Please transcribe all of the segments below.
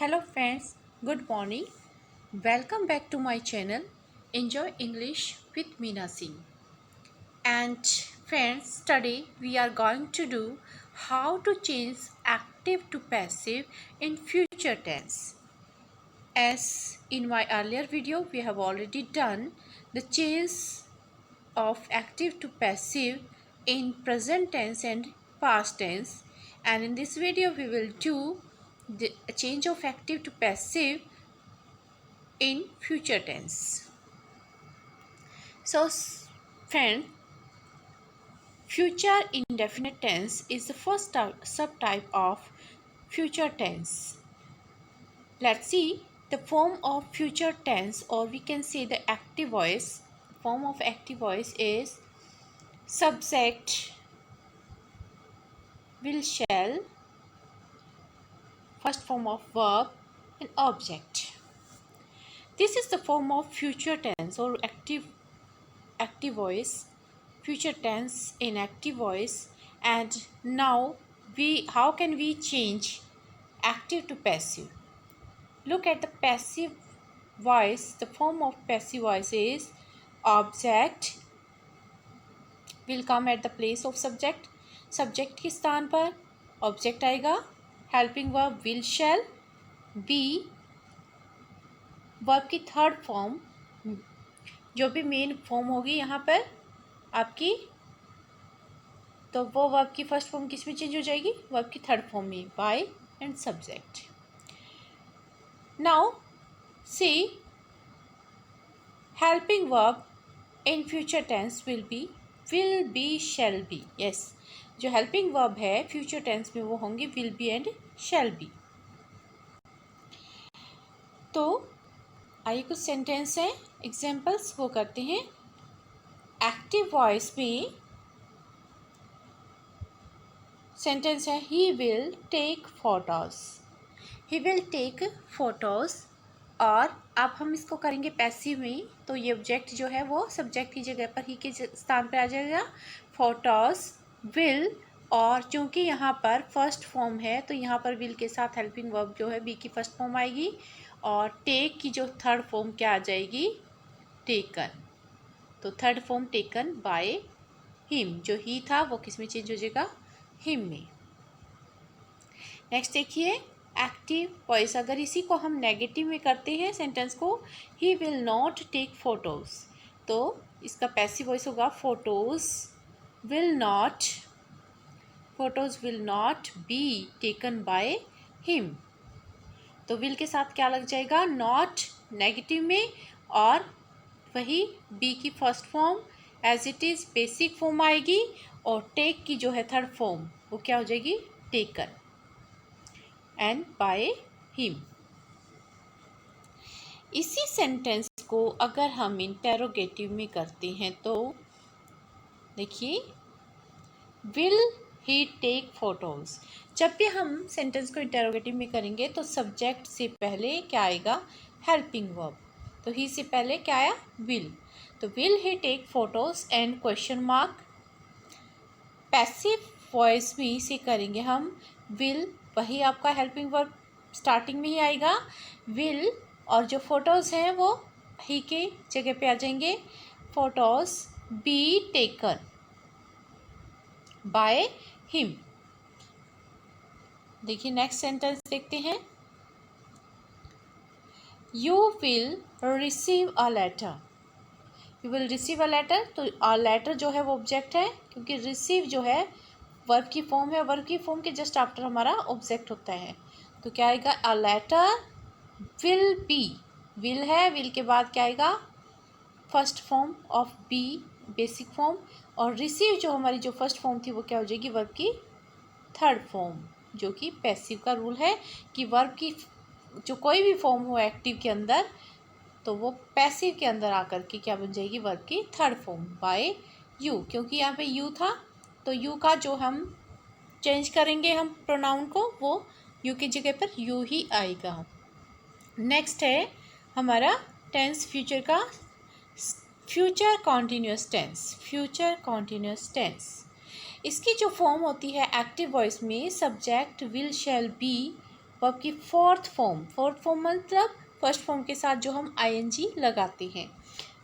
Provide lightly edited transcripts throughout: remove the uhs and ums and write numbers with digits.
Hello friends, good morning. Welcome back to my channel Enjoy English with Meena Singh. And friends, today we are going to do how to change active to passive in future tense. As in my earlier video, we have already done the change of active to passive in present tense and past tense, and in this video we will do the change of active to passive in future tense. So friend, future indefinite tense is the first subtype of future tense. Let's see the form of future tense, or we can say the active voice. Form of active voice is subject, will, shall, first form of verb, and object. This is the form of future tense or active voice, future tense in active voice. And now how can we change active to passive? Look at the passive voice. The form of passive voice is object will come at the place of subject. Subject के स्थान पर object आएगा. Helping verb will, shall. Be verb की third form, जो भी main form होगी यहाँ पर आपकी, तो वो वर्ब की फर्स्ट फॉर्म किस में चेंज हो जाएगी? वर्ब की थर्ड फॉर्म में, by and subject. Now see helping verb in future tense will be, shall be. Yes, जो हेल्पिंग वर्ब है फ्यूचर टेंस में वो होंगे will be and shall be. तो आइए कुछ सेंटेंस हैं, एग्जाम्पल्स वो करते हैं. एक्टिव वॉइस में सेंटेंस है he will take photos. He will take photos. और अब हम इसको करेंगे पैसिव में, तो ये ऑब्जेक्ट जो है वो सब्जेक्ट की जगह पर ही के स्थान पर आ जाएगा. फोटोज विल, और चूंकि यहाँ पर फर्स्ट फॉर्म है तो यहाँ पर विल के साथ हेल्पिंग वर्ब जो है बी की फर्स्ट फॉर्म आएगी, और टेक की जो थर्ड फॉर्म क्या आ जाएगी? टेकन. तो third form taken by him. जो ही था वो किस में चेंज हो जाएगा? हिम में. नेक्स्ट देखिए एक्टिव वॉइस. अगर इसी को हम नेगेटिव में करते हैं सेंटेंस को, he will not take photos, तो इसका पैसिव वॉइस होगा photos will not be taken by him. तो विल के साथ क्या लग जाएगा? नॉट नेगेटिव में, और वही बी की first form as it is basic form आएगी, और टेक की जो है थर्ड फॉर्म वो क्या हो जाएगी? Taken and by him. इसी सेंटेंस को अगर हम इंटेरोगेटिव में करते हैं तो देखिए विल ही टेक फोटोज. जब भी हम सेंटेंस को इंटेरोगेटिव में करेंगे तो सब्जेक्ट से पहले क्या आएगा? Helping verb. तो ही से पहले क्या आया? विल. तो will he take photos and question mark. Passive voice में इसे करेंगे हम विल, वही आपका हेल्पिंग वर्ब स्टार्टिंग में ही आएगा विल, और जो फोटोज़ हैं वो ही के जगह पे आ जाएंगे. Photos be taken by him. देखिए नेक्स्ट सेंटेंस देखते हैं. You will receive a letter. You will receive a letter. तो अ लेटर जो है वो ऑब्जेक्ट है, क्योंकि रिसीव जो है वर्ब की फॉर्म है. वर्ब की फॉर्म के जस्ट आफ्टर हमारा ऑब्जेक्ट होता है. तो क्या आएगा? A letter will be. Will है, विल के बाद क्या आएगा? First form of be, basic form. और रिसीव जो हमारी जो फर्स्ट फॉर्म थी वो क्या हो जाएगी? वर्ब की थर्ड फॉर्म, जो कि पैसिव का रूल है कि वर्ब की जो कोई भी फॉर्म हो एक्टिव के अंदर, तो वो पैसिव के अंदर आकर के क्या बन जाएगी? वर्ब की थर्ड फॉर्म बाय यू. क्योंकि यहाँ पे यू था तो यू का जो हम चेंज करेंगे हम प्रोनाउन को, वो यू की जगह पर यू ही आएगा. नेक्स्ट है हमारा टेंस फ्यूचर का, future continuous tense. Future continuous tense इसकी जो फॉर्म होती है एक्टिव वॉइस में, subject will, shall, be, verb की फोर्थ फॉर्म मतलब फर्स्ट फॉर्म के साथ जो हम आईएनजी लगाते हैं,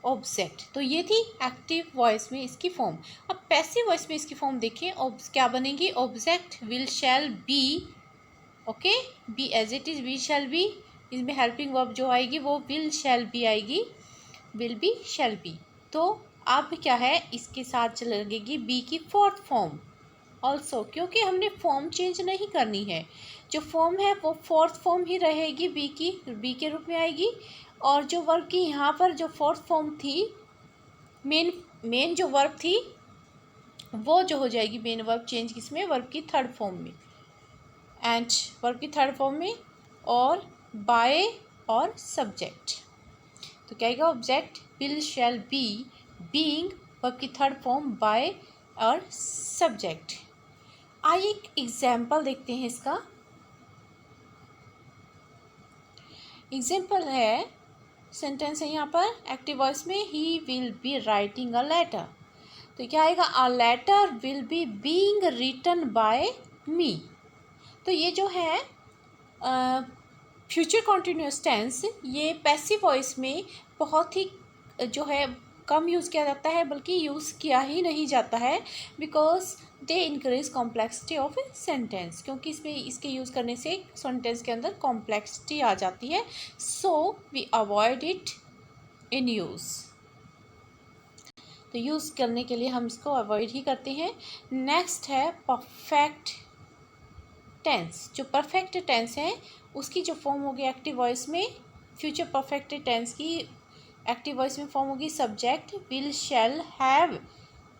ऑब्जेक्ट। तो ये थी एक्टिव वॉइस में इसकी फॉर्म। अब पैसिव वॉइस में इसकी फॉर्म देखें, क्या बनेगी, object will shall be, okay, be as it is, we shall be, इसमें हेल्पिंग वर्ब जो आएगी वो विल शैल बी आएगी, विल बी शैल बी। तो अब क्या है, इसके साथ चल लगेगी बी की फोर्थ फॉर्म ऑल्सो, क्योंकि हमने फॉर्म चेंज नहीं करनी है, जो फॉर्म है वो फोर्थ फॉर्म ही रहेगी, बी के रूप में आएगी। और जो वर्ब की यहाँ पर जो फोर्थ फॉर्म थी, मेन जो वर्ब थी वो जो हो जाएगी मेन वर्ब चेंज किसमें, वर्ब की थर्ड फॉर्म में, एंड वर्ब की थर्ड फॉर्म में और बाय और सब्जेक्ट। तो क्या आएगा, object will shall B, being verb की थर्ड फॉर्म, बाय और सब्जेक्ट। आइए एक एग्जाम्पल देखते हैं इसका। एग्जाम्पल है, सेंटेंस है यहाँ पर एक्टिव वॉइस में, he will be writing a letter. तो क्या आएगा, a letter will be being written by me. तो ये जो है फ्यूचर कॉन्टिन्यूस टेंस, ये पैसिव वॉइस में बहुत ही जो है कम यूज़ किया जाता है, बल्कि यूज़ किया ही नहीं जाता है, because they increase complexity of sentence, क्योंकि इसमें इसके यूज़ करने से सेंटेंस के अंदर कॉम्प्लेक्सिटी आ जाती है, so we avoid it in use. तो यूज़ करने के लिए हम इसको अवॉइड ही करते हैं। नेक्स्ट है परफेक्ट टेंस। जो परफेक्ट टेंस है उसकी जो फॉर्म होगी एक्टिव वॉइस में, फ्यूचर परफेक्ट टेंस की एक्टिव वॉइस में फॉर्म होगी सब्जेक्ट विल शैल हैव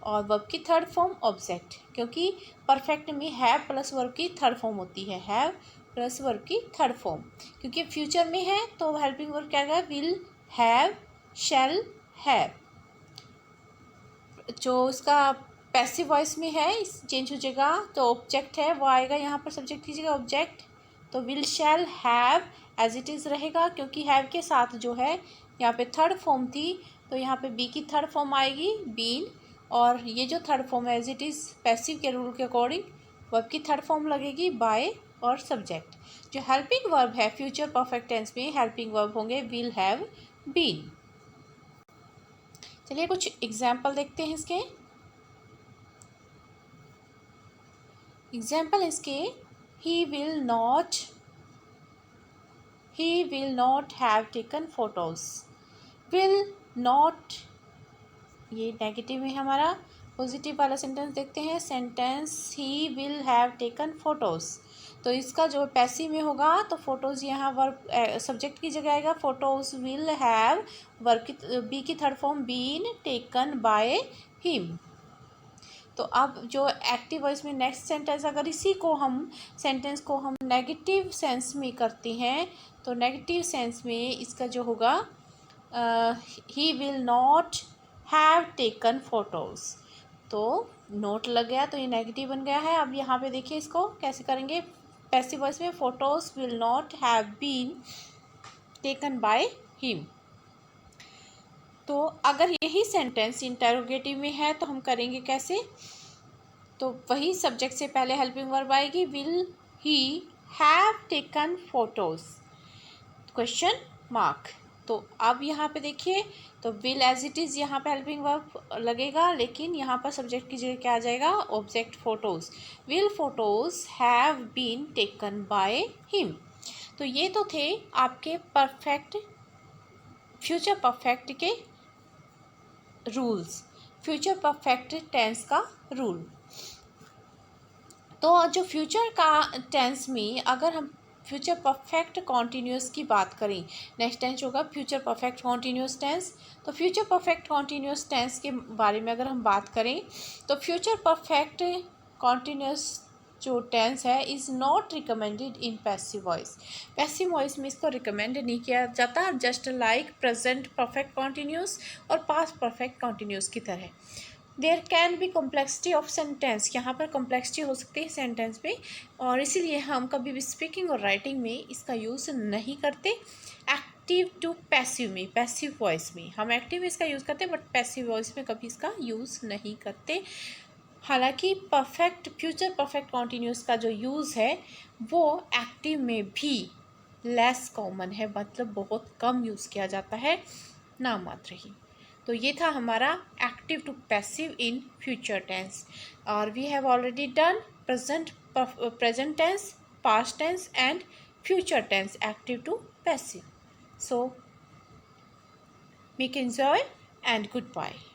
और वर्ब की थर्ड फॉर्म ऑब्जेक्ट, क्योंकि परफेक्ट में हैव प्लस वर्ब की थर्ड फॉर्म होती है, हैव प्लस वर्ब की थर्ड फॉर्म। क्योंकि फ्यूचर में है तो हेल्पिंग वर्ब क्या आएगा, विल हैव, शैल हैव। जो इसका पैसिव वॉइस में है इस चेंज हो जाएगा, तो ऑब्जेक्ट है वो आएगा यहाँ पर सब्जेक्ट की जगह ऑब्जेक्ट, तो will shall have as it is रहेगा, क्योंकि हैव के साथ जो है यहाँ पे थर्ड फॉर्म थी, तो यहाँ पे बी की थर्ड फॉर्म आएगी बीन, और ये जो थर्ड फॉर्म है एज इट इज़ पैसिव के रूल के अकॉर्डिंग वर्ब की थर्ड फॉर्म लगेगी बाय और सब्जेक्ट। जो हेल्पिंग वर्ब है फ्यूचर परफेक्ट टेंस में हेल्पिंग वर्ब होंगे विल हैव, बीन। चलिए कुछ एग्जाम्पल देखते हैं इसके। एग्जाम्पल इसके, he will not have taken photos। will not ये नेगेटिव है हमारा, पॉजिटिव वाला सेंटेंस देखते हैं। Sentence he will have taken photos, तो इसका जो पैसिव में होगा तो फोटोज़ यहाँ वर्ब सब्जेक्ट की जगह आएगा, फोटोज़ विल हैव वर्ब की बी की third form been taken by him. तो अब जो एक्टिव वॉइस में नेक्स्ट सेंटेंस, अगर इसी को हम सेंटेंस को हम नेगेटिव सेंस में करते हैं, तो नेगेटिव सेंस में इसका जो होगा ही will not have taken photos, तो नोट लग गया तो ये नेगेटिव बन गया है। अब यहाँ पे देखिए इसको कैसे करेंगे, पैसिव वॉइस में photos will not have been taken by him. तो अगर यही सेंटेंस इंटरोगेटिव में है तो हम करेंगे कैसे, तो वही सब्जेक्ट से पहले हेल्पिंग वर्ब आएगी, will he have taken photos, question mark. तो अब यहाँ पे देखिए, तो विल एज इट इज़ यहाँ पे हेल्पिंग वर्ब लगेगा, लेकिन यहाँ पर सब्जेक्ट की जगह क्या आ जाएगा, object photos, will photos have been taken by him. तो ये तो थे आपके परफेक्ट फ्यूचर परफेक्ट के रूल्स, फ्यूचर परफेक्ट टेंस का रूल। तो जो फ्यूचर का टेंस में अगर हम फ्यूचर परफेक्ट कॉन्टीन्यूस की बात करें, नेक्स्ट टेंस होगा फ्यूचर परफेक्ट कॉन्टीन्यूस टेंस। तो फ्यूचर परफेक्ट कॉन्टीन्यूस टेंस के बारे में अगर हम बात करें, तो फ्यूचर परफेक्ट कॉन्टीन्यूस जो टेंस है is not recommended in passive voice. Passive voice में इसको रिकमेंड नहीं किया जाता, just like present perfect continuous और पास्ट परफेक्ट कॉन्टीन्यूस की तरह। There can be complexity of sentence, यहाँ पर कॉम्प्लेक्सिटी हो सकती है सेंटेंस में, और इसीलिए हम कभी भी स्पीकिंग और राइटिंग में इसका यूज़ नहीं करते। एक्टिव टू पैसिव में, पैसिव वॉइस में हम एक्टिव इसका यूज़ करते हैं, बट पैसिव वॉइस में कभी इसका यूज़ नहीं करते। हालांकि परफेक्ट फ्यूचर परफेक्ट कॉन्टिन्यूस का जो यूज़ है वो एक्टिव में भी लेस कॉमन है, मतलब बहुत कम यूज़ किया जाता है, ना मात्र ही। तो ये था हमारा active to passive in future tense. और we have already done present tense, past tense and future tense active to passive. So make enjoy and goodbye.